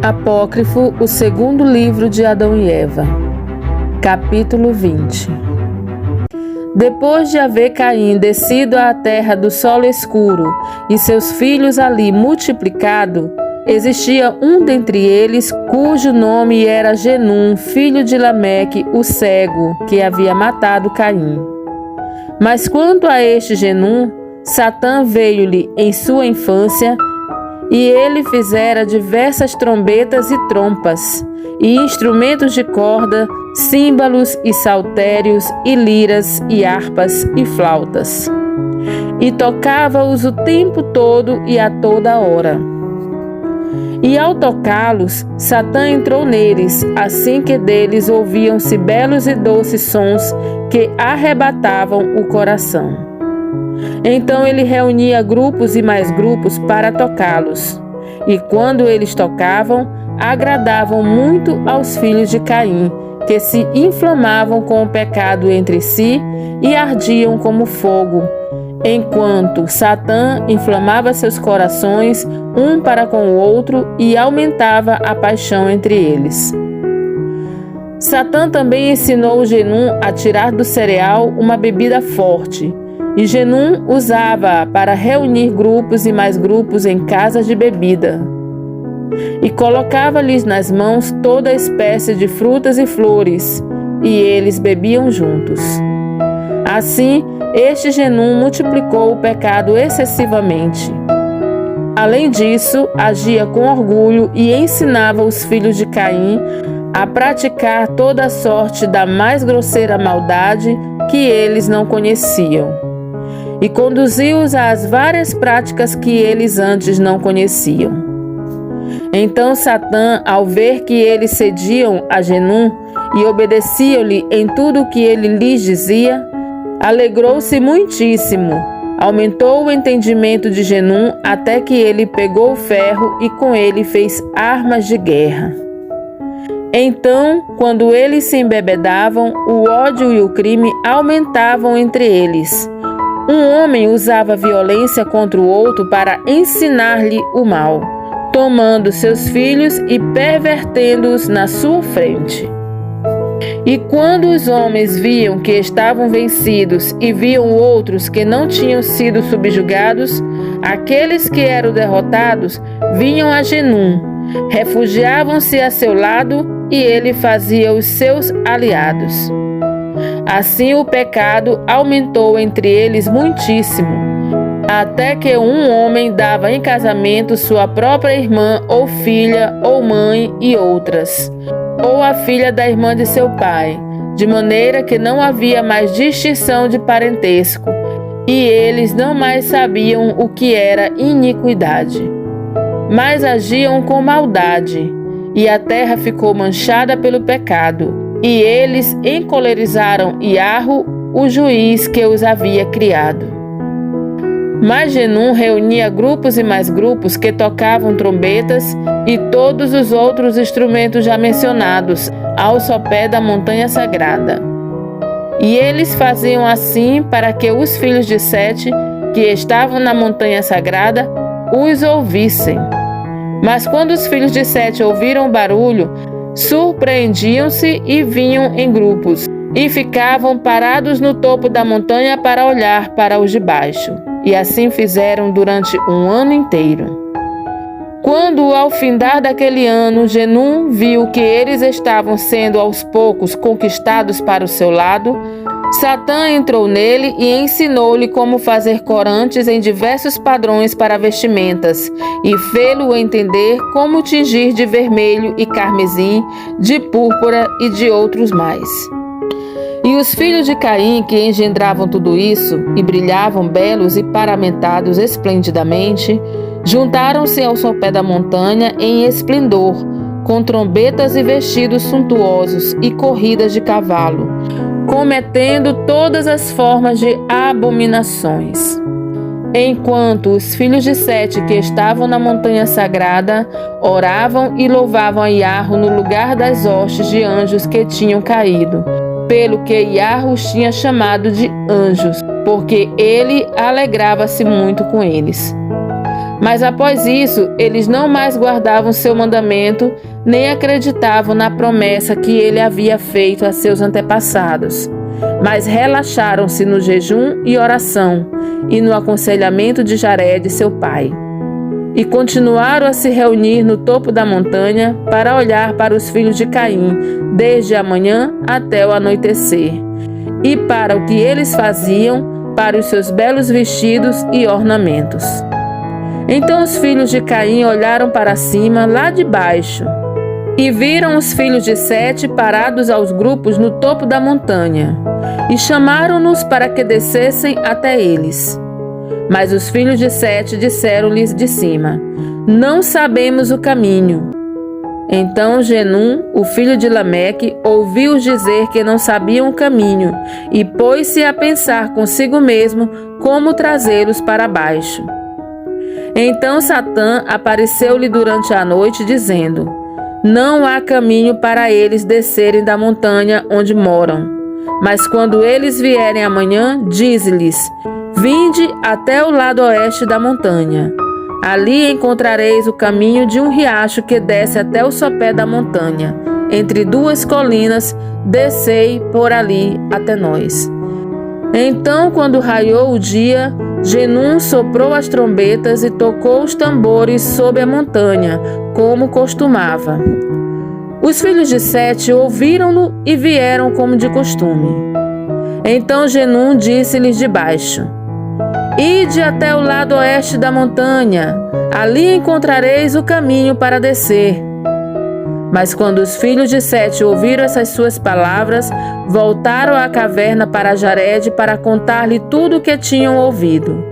Apócrifo, o segundo livro de Adão e Eva. Capítulo 20. Depois de haver Caim descido à terra do solo escuro e seus filhos ali multiplicado, existia um dentre eles cujo nome era Genum, filho de Lameque, o cego, que havia matado Caim. Mas quanto a este Genum, Satã veio-lhe em sua infância, e ele fizera diversas trombetas e trompas, e instrumentos de corda, símbalos e saltérios, e liras, e harpas, e flautas. E tocava-os o tempo todo e a toda hora. E ao tocá-los, Satã entrou neles, assim que deles ouviam-se belos e doces sons que arrebatavam o coração. Então ele reunia grupos e mais grupos para tocá-los. E quando eles tocavam, agradavam muito aos filhos de Caim, que se inflamavam com o pecado entre si e ardiam como fogo, enquanto Satã inflamava seus corações um para com o outro e aumentava a paixão entre eles. Satã também ensinou Genum a tirar do cereal uma bebida forte, e Genum usava-a para reunir grupos e mais grupos em casas de bebida. E colocava-lhes nas mãos toda espécie de frutas e flores, e eles bebiam juntos. Assim, este Genum multiplicou o pecado excessivamente. Além disso, agia com orgulho e ensinava os filhos de Caim a praticar toda a sorte da mais grosseira maldade que eles não conheciam. E conduziu-os às várias práticas que eles antes não conheciam. Então Satã, ao ver que eles cediam a Genum e obedeciam-lhe em tudo o que ele lhes dizia, alegrou-se muitíssimo, aumentou o entendimento de Genum até que ele pegou o ferro e com ele fez armas de guerra. Então, quando eles se embebedavam, o ódio e o crime aumentavam entre eles. Um homem usava violência contra o outro para ensinar-lhe o mal, tomando seus filhos e pervertendo-os na sua frente. E quando os homens viam que estavam vencidos e viam outros que não tinham sido subjugados, aqueles que eram derrotados vinham a Genum, refugiavam-se a seu lado e ele fazia os seus aliados. Assim o pecado aumentou entre eles muitíssimo, até que um homem dava em casamento sua própria irmã ou filha ou mãe e outras, ou a filha da irmã de seu pai, de maneira que não havia mais distinção de parentesco, e eles não mais sabiam o que era iniquidade, mas agiam com maldade, e a terra ficou manchada pelo pecado. E eles encolerizaram Iarro, o juiz que os havia criado. Mas Genum reunia grupos e mais grupos que tocavam trombetas e todos os outros instrumentos já mencionados ao sopé da montanha sagrada. E eles faziam assim para que os filhos de Sete, que estavam na montanha sagrada, os ouvissem. Mas quando os filhos de Sete ouviram o barulho, surpreendiam-se e vinham em grupos, e ficavam parados no topo da montanha para olhar para os de baixo. E assim fizeram durante um ano inteiro. Quando, ao findar daquele ano, Genum viu que eles estavam sendo aos poucos conquistados para o seu lado, Satã entrou nele e ensinou-lhe como fazer corantes em diversos padrões para vestimentas, e fê-lo entender como tingir de vermelho e carmesim, de púrpura e de outros mais. E os filhos de Caim, que engendravam tudo isso, e brilhavam belos e paramentados esplendidamente, juntaram-se ao sopé da montanha em esplendor, com trombetas e vestidos suntuosos e corridas de cavalo, cometendo todas as formas de abominações. Enquanto os filhos de Sete que estavam na montanha sagrada oravam e louvavam a Iarro no lugar das hostes de anjos que tinham caído, pelo que Iarro os tinha chamado de anjos, porque ele alegrava-se muito com eles. Mas após isso, eles não mais guardavam seu mandamento, nem acreditavam na promessa que ele havia feito a seus antepassados, mas relaxaram-se no jejum e oração e no aconselhamento de Jared, seu pai. E continuaram a se reunir no topo da montanha para olhar para os filhos de Caim, desde a manhã até o anoitecer, e para o que eles faziam, para os seus belos vestidos e ornamentos. Então os filhos de Caim olharam para cima, lá de baixo, e viram os filhos de Sete parados aos grupos no topo da montanha, e chamaram-nos para que descessem até eles. Mas os filhos de Sete disseram-lhes de cima: Não sabemos o caminho. Então Genum, o filho de Lameque, ouviu-os dizer que não sabiam o caminho, e pôs-se a pensar consigo mesmo como trazê-los para baixo. Então Satã apareceu-lhe durante a noite, dizendo: Não há caminho para eles descerem da montanha onde moram. Mas quando eles vierem amanhã, dize-lhes: Vinde até o lado oeste da montanha. Ali encontrareis o caminho de um riacho que desce até o sopé da montanha. Entre duas colinas, descei por ali até nós. Então, quando raiou o dia, Genum soprou as trombetas e tocou os tambores sob a montanha, como costumava. Os filhos de Sete ouviram-no e vieram como de costume. Então Genum disse-lhes de baixo: Ide até o lado oeste da montanha, ali encontrareis o caminho para descer. Mas quando os filhos de Sete ouviram essas suas palavras, voltaram à caverna para Jared para contar-lhe tudo o que tinham ouvido.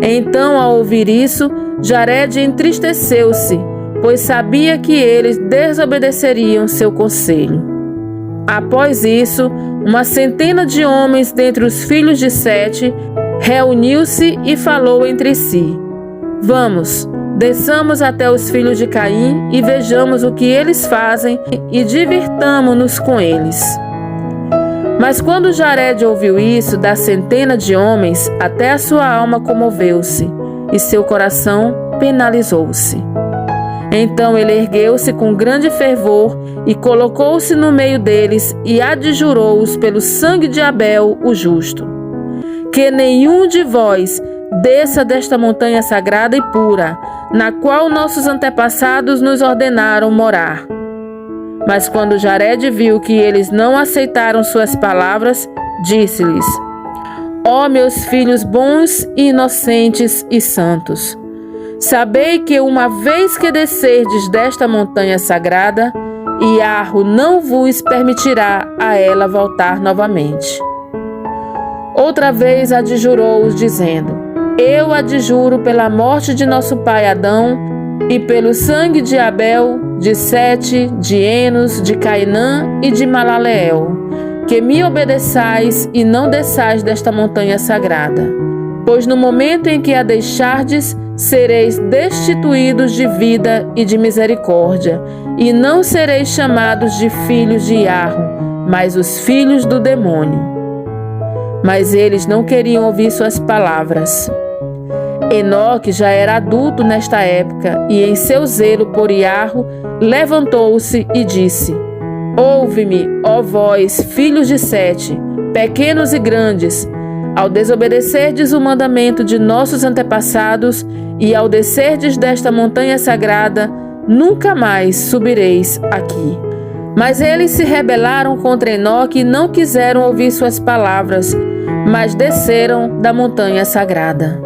Então, ao ouvir isso, Jared entristeceu-se, pois sabia que eles desobedeceriam seu conselho. Após isso, 100 de homens dentre os filhos de Sete reuniu-se e falou entre si: Vamos, desçamos até os filhos de Caim e vejamos o que eles fazem e divirtamo-nos com eles. Mas quando Jared ouviu isso da 100 de homens, até a sua alma comoveu-se e seu coração penalizou-se. Então ele ergueu-se com grande fervor e colocou-se no meio deles e adjurou-os pelo sangue de Abel, o justo: Que nenhum de vós desça desta montanha sagrada e pura, na qual nossos antepassados nos ordenaram morar. Mas quando Jared viu que eles não aceitaram suas palavras, disse-lhes: Ó meus filhos bons e inocentes e santos, sabei que uma vez que descerdes desta montanha sagrada, Iarro não vos permitirá a ela voltar novamente. Outra vez adjurou-os, dizendo: Eu adjuro pela morte de nosso pai Adão e pelo sangue de Abel, de Sete, de Enos, de Cainã e de Malaleel, que me obedeçais e não desçais desta montanha sagrada. Pois no momento em que a deixardes, sereis destituídos de vida e de misericórdia, e não sereis chamados de filhos de Iarro, mas os filhos do demônio. Mas eles não queriam ouvir suas palavras. Enoque já era adulto nesta época, e em seu zelo por Iarro, levantou-se e disse: Ouve-me, ó vós, filhos de Sete, pequenos e grandes, ao desobedecerdes o mandamento de nossos antepassados e ao descerdes desta montanha sagrada, nunca mais subireis aqui. Mas eles se rebelaram contra Enoque e não quiseram ouvir suas palavras, mas desceram da montanha sagrada.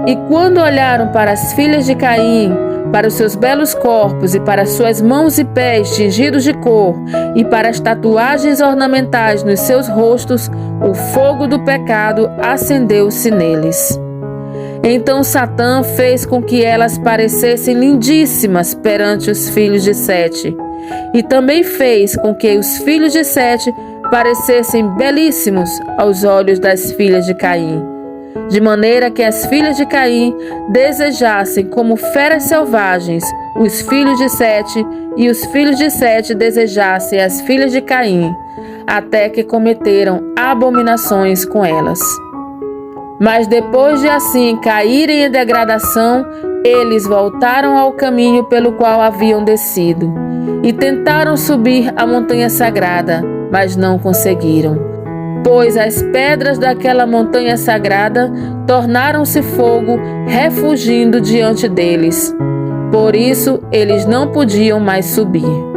E quando olharam para as filhas de Caim, para os seus belos corpos e para suas mãos e pés tingidos de cor e para as tatuagens ornamentais nos seus rostos, o fogo do pecado acendeu-se neles. Então Satã fez com que elas parecessem lindíssimas perante os filhos de Sete, e também fez com que os filhos de Sete parecessem belíssimos aos olhos das filhas de Caim, de maneira que as filhas de Caim desejassem como feras selvagens os filhos de Sete, e os filhos de Sete desejassem as filhas de Caim, até que cometeram abominações com elas. Mas depois de assim caírem em degradação, eles voltaram ao caminho pelo qual haviam descido e tentaram subir a montanha sagrada, mas não conseguiram, pois as pedras daquela montanha sagrada tornaram-se fogo, refugindo diante deles. Por isso, eles não podiam mais subir.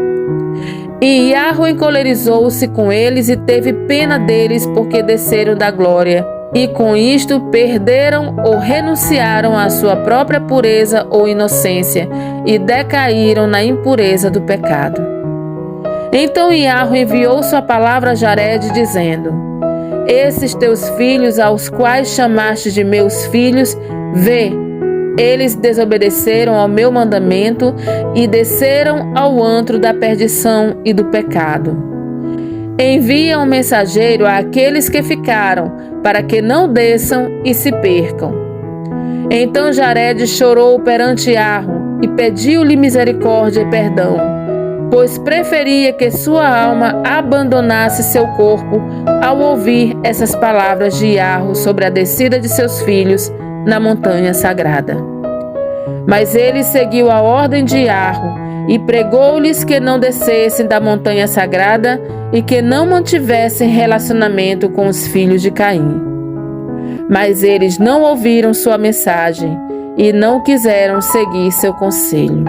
E Iarro encolerizou-se com eles e teve pena deles, porque desceram da glória, e com isto perderam ou renunciaram à sua própria pureza ou inocência, e decaíram na impureza do pecado. Então Iarro enviou sua palavra a Jared, dizendo: Esses teus filhos, aos quais chamaste de meus filhos, vê, eles desobedeceram ao meu mandamento e desceram ao antro da perdição e do pecado. Envia um mensageiro àqueles que ficaram, para que não desçam e se percam. Então Jared chorou perante Iarro e pediu-lhe misericórdia e perdão, pois preferia que sua alma abandonasse seu corpo ao ouvir essas palavras de Iarro sobre a descida de seus filhos na montanha sagrada. Mas ele seguiu a ordem de Iarro e pregou-lhes que não descessem da montanha sagrada e que não mantivessem relacionamento com os filhos de Caim. Mas eles não ouviram sua mensagem e não quiseram seguir seu conselho.